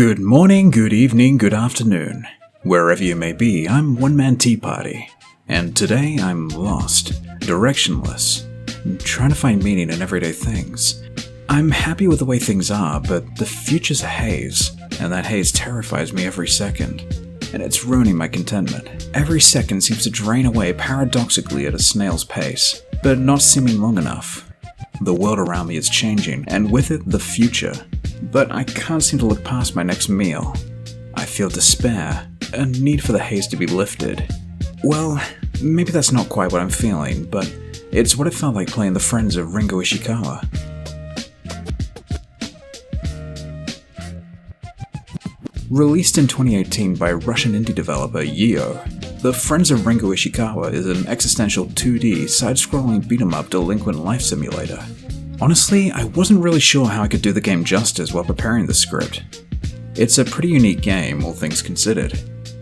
Good morning, good evening, good afternoon. Wherever you may be, I'm One Man Tea Party, and today I'm lost, directionless, trying to find meaning in everyday things. I'm happy with the way things are, but the future's a haze, and that haze terrifies me every second, and it's ruining my contentment. Every second seems to drain away paradoxically at a snail's pace, but not seeming long enough. The world around me is changing, and with it, the future. But I can't seem to look past my next meal. I feel despair, a need for the haze to be lifted. Well, maybe that's not quite what I'm feeling, but it's what it felt like playing the friends of Ringo Ishikawa. Released in 2018 by Russian indie developer Yo, The Friends of Ringo Ishikawa is an existential 2D side-scrolling beat-em-up delinquent life simulator. Honestly, I wasn't really sure how I could do the game justice while preparing the script. It's a pretty unique game, all things considered.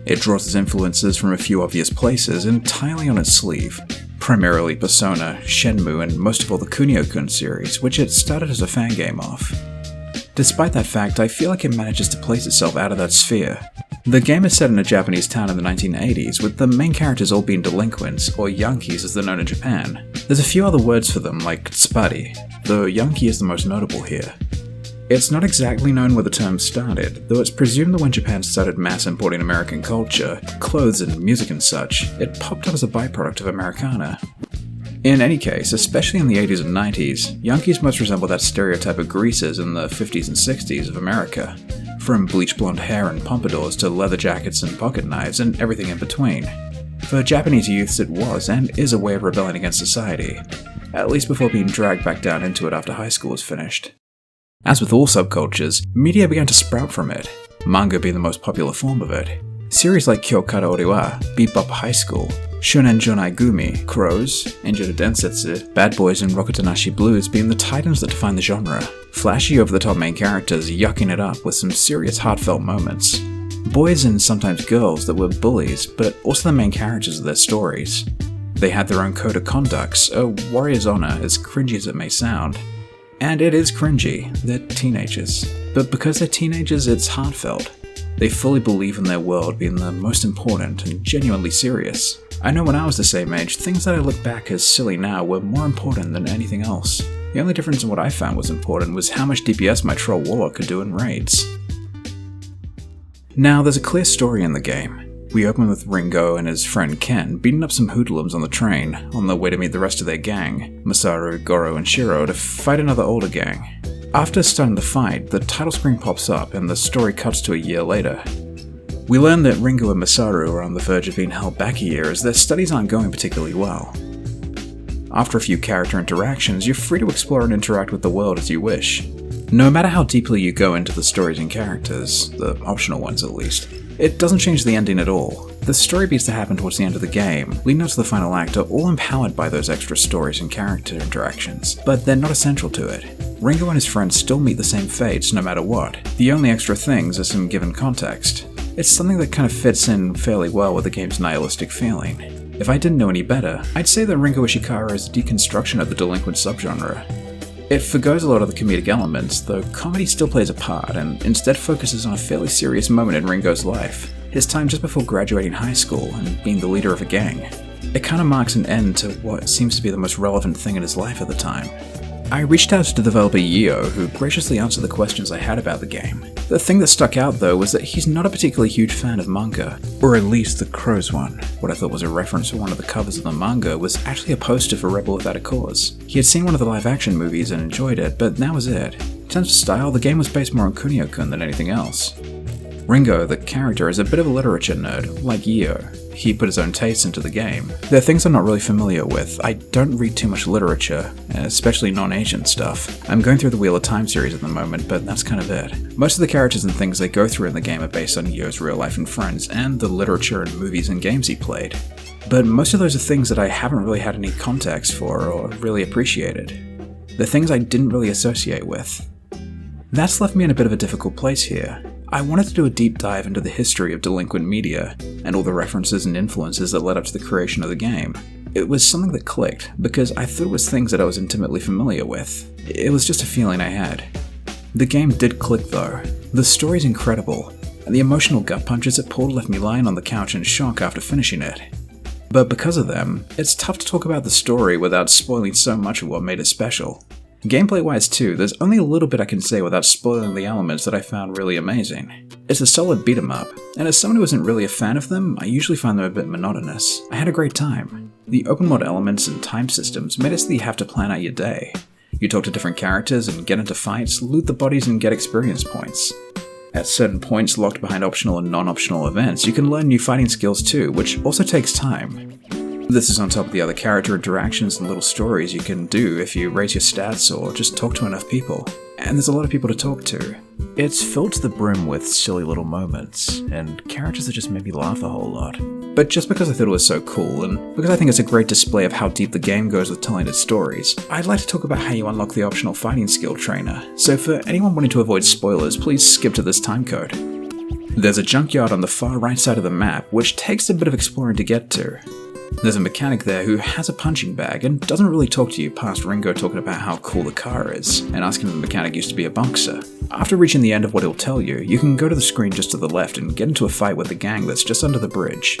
It draws its influences from a few obvious places entirely on its sleeve, primarily Persona, Shenmue, and most of all the Kunio-kun series, which it started as a fan game of. Despite that fact, I feel like it manages to place itself out of that sphere. The game is set in a Japanese town in the 1980s, with the main characters all being delinquents, or Yankees as they're known in Japan. There's a few other words for them, like tsubari, though Yankee is the most notable here. It's not exactly known where the term started, though it's presumed that when Japan started mass importing American culture, clothes and music and such, it popped up as a byproduct of Americana. In any case, especially in the 80s and 90s, Yankees most resemble that stereotype of greasers in the 50s and 60s of America, from bleach blonde hair and pompadours to leather jackets and pocket knives and everything in between. For Japanese youths it was and is a way of rebelling against society, at least before being dragged back down into it after high school was finished. As with all subcultures, media began to sprout from it, manga being the most popular form of it. Series like Kyokara Oriwa, Bebop High School, Shonen Jonai Gumi, Crows, Injura Densetsu, Bad Boys, and Rokutanashi Blues being the titans that define the genre. Flashy over-the-top main characters yucking it up with some serious heartfelt moments. Boys and sometimes girls that were bullies, but also the main characters of their stories. They had their own code of conducts, a warrior's honor, as cringy as it may sound. And it is cringy, they're teenagers. But because they're teenagers, it's heartfelt. They fully believe in their world being the most important and genuinely serious. I know when I was the same age, things that I look back as silly now were more important than anything else. The only difference in what I found was important was how much DPS my troll warlock could do in raids. Now, there's a clear story in the game. We open with Ringo and his friend Ken beating up some hoodlums on the train, on their way to meet the rest of their gang, Masaru, Goro, and Shiro, to fight another older gang. After starting the fight, the title screen pops up and the story cuts to a year later. We learn that Ringo and Masaru are on the verge of being held back a year as their studies aren't going particularly well. After a few character interactions, you're free to explore and interact with the world as you wish. No matter how deeply you go into the stories and characters, the optional ones at least, it doesn't change the ending at all. The story beats that happen towards the end of the game, leading up to the final act, are all empowered by those extra stories and character interactions, but they're not essential to it. Ringo and his friends still meet the same fates no matter what. The only extra things are some given context. It's something that kind of fits in fairly well with the game's nihilistic feeling. If I didn't know any better, I'd say that Ringo Ishikawa is a deconstruction of the delinquent subgenre. It forgoes a lot of the comedic elements, though comedy still plays a part, and instead focuses on a fairly serious moment in Ringo's life, his time just before graduating high school and being the leader of a gang. It kinda marks an end to what seems to be the most relevant thing in his life at the time. I reached out to the developer Yo, who graciously answered the questions I had about the game. The thing that stuck out though was that he's not a particularly huge fan of manga, or at least the Crows one. What I thought was a reference to one of the covers of the manga was actually a poster for Rebel Without a Cause. He had seen one of the live action movies and enjoyed it, but that was it. In terms of style, the game was based more on Kunio-kun than anything else. Ringo, the character, is a bit of a literature nerd, like Yo. He put his own tastes into the game. There are things I'm not really familiar with. I don't read too much literature, especially non-Asian stuff. I'm going through the Wheel of Time series at the moment, but that's kind of it. Most of the characters and things they go through in the game are based on Yo's real life and friends, and the literature and movies and games he played. But most of those are things that I haven't really had any context for or really appreciated. They're things I didn't really associate with. That's left me in a bit of a difficult place here. I wanted to do a deep dive into the history of delinquent media, and all the references and influences that led up to the creation of the game. It was something that clicked, because I thought it was things that I was intimately familiar with. It was just a feeling I had. The game did click though. The story's incredible, and the emotional gut punches it pulled left me lying on the couch in shock after finishing it. But because of them, it's tough to talk about the story without spoiling so much of what made it special. Gameplay-wise too, there's only a little bit I can say without spoiling the elements that I found really amazing. It's a solid beat 'em up, and as someone who isn't really a fan of them, I usually find them a bit monotonous. I had a great time. The open world elements and time systems made it so that you have to plan out your day. You talk to different characters and get into fights, loot the bodies and get experience points. At certain points locked behind optional and non-optional events, you can learn new fighting skills too, which also takes time. This is on top of the other character interactions and little stories you can do if you raise your stats or just talk to enough people. And there's a lot of people to talk to. It's filled to the brim with silly little moments, and characters that just made me laugh a whole lot. But just because I thought it was so cool, and because I think it's a great display of how deep the game goes with telling its stories, I'd like to talk about how you unlock the optional fighting skill trainer. So for anyone wanting to avoid spoilers, please skip to this timecode. There's a junkyard on the far right side of the map, which takes a bit of exploring to get to. There's a mechanic there who has a punching bag and doesn't really talk to you past Ringo talking about how cool the car is, and asking if the mechanic used to be a boxer. After reaching the end of what he'll tell you, you can go to the screen just to the left and get into a fight with the gang that's just under the bridge.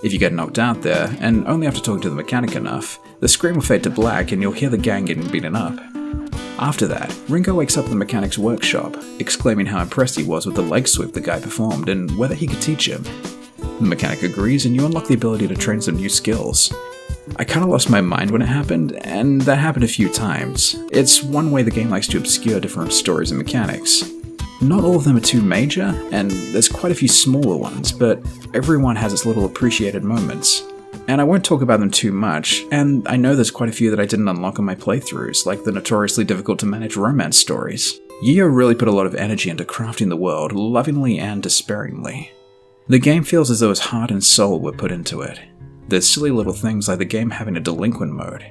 If you get knocked out there, and only after talking to the mechanic enough, the screen will fade to black and you'll hear the gang getting beaten up. After that, Ringo wakes up at the mechanic's workshop, exclaiming how impressed he was with the leg sweep the guy performed and whether he could teach him. The mechanic agrees and you unlock the ability to train some new skills. I kinda lost my mind when it happened, and that happened a few times. It's one way the game likes to obscure different stories and mechanics. Not all of them are too major, and there's quite a few smaller ones, but everyone has its little appreciated moments. And I won't talk about them too much, and I know there's quite a few that I didn't unlock in my playthroughs, like the notoriously difficult to manage romance stories. Yu really put a lot of energy into crafting the world, lovingly and despairingly. The game feels as though its heart and soul were put into it. There's silly little things like the game having a delinquent mode.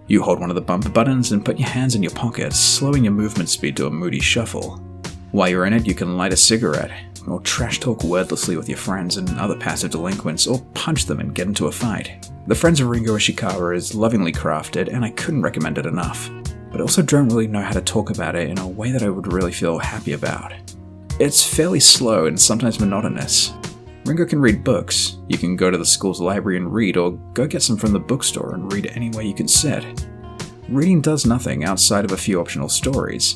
You hold one of the bumper buttons and put your hands in your pockets, slowing your movement speed to a moody shuffle. While you're in it, you can light a cigarette, or trash talk wordlessly with your friends and other passive delinquents, or punch them and get into a fight. The Friends of Ringo Ishikawa is lovingly crafted, and I couldn't recommend it enough. But I also don't really know how to talk about it in a way that I would really feel happy about. It's fairly slow and sometimes monotonous. Ringo can read books. You can go to the school's library and read, or go get some from the bookstore and read anywhere you can sit. Reading does nothing outside of a few optional stories,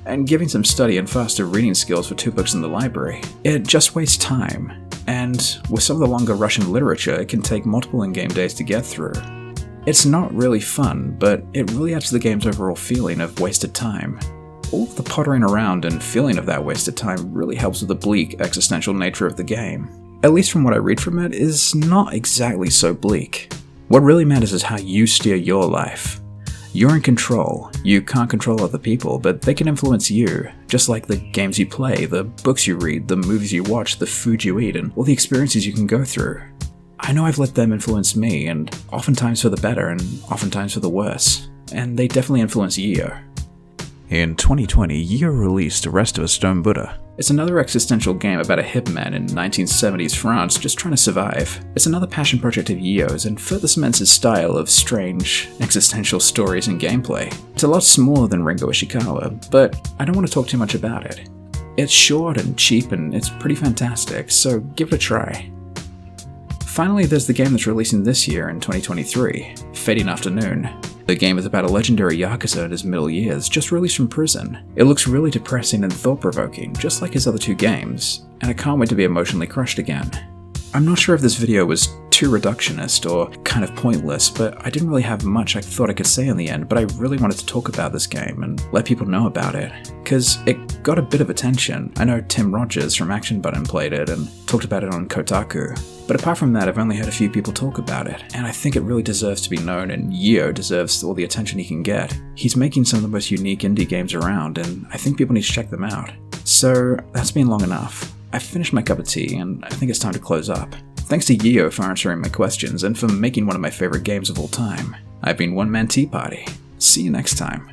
and giving some study and faster reading skills for 2 books in the library. It just wastes time, and with some of the longer Russian literature, it can take multiple in-game days to get through. It's not really fun, but it really adds to the game's overall feeling of wasted time. All of the pottering around and feeling of that wasted time really helps with the bleak, existential nature of the game. At least from what I read from it, is not exactly so bleak. What really matters is how you steer your life. You're in control. You can't control other people, but they can influence you, just like the games you play, the books you read, the movies you watch, the food you eat, and all the experiences you can go through. I know I've let them influence me, and oftentimes for the better, and oftentimes for the worse, and they definitely influence Yu. In 2020, Yu released Arrest of a Stone Buddha. It's another existential game about a hitman in 1970s France just trying to survive. It's another passion project of Yu's and further cements his style of strange, existential stories and gameplay. It's a lot smaller than Ringo Ishikawa, but I don't want to talk too much about it. It's short and cheap and it's pretty fantastic, so give it a try. Finally, there's the game that's releasing this year in 2023, Fading Afternoon. The game is about a legendary Yakuza in his middle years, just released from prison. It looks really depressing and thought-provoking, just like his other 2 games, and I can't wait to be emotionally crushed again. I'm not sure if this video was too reductionist or kind of pointless, but I didn't really have much I thought I could say in the end, but I really wanted to talk about this game and let people know about it, because it got a bit of attention. I know Tim Rogers from Action Button played it and talked about it on Kotaku, but apart from that I've only heard a few people talk about it, and I think it really deserves to be known, and Yu deserves all the attention he can get. He's making some of the most unique indie games around, and I think people need to check them out. So that's been long enough. I've finished my cup of tea, and I think it's time to close up. Thanks to Yu for answering my questions and for making one of my favorite games of all time. I've been One Man Tea Party. See you next time.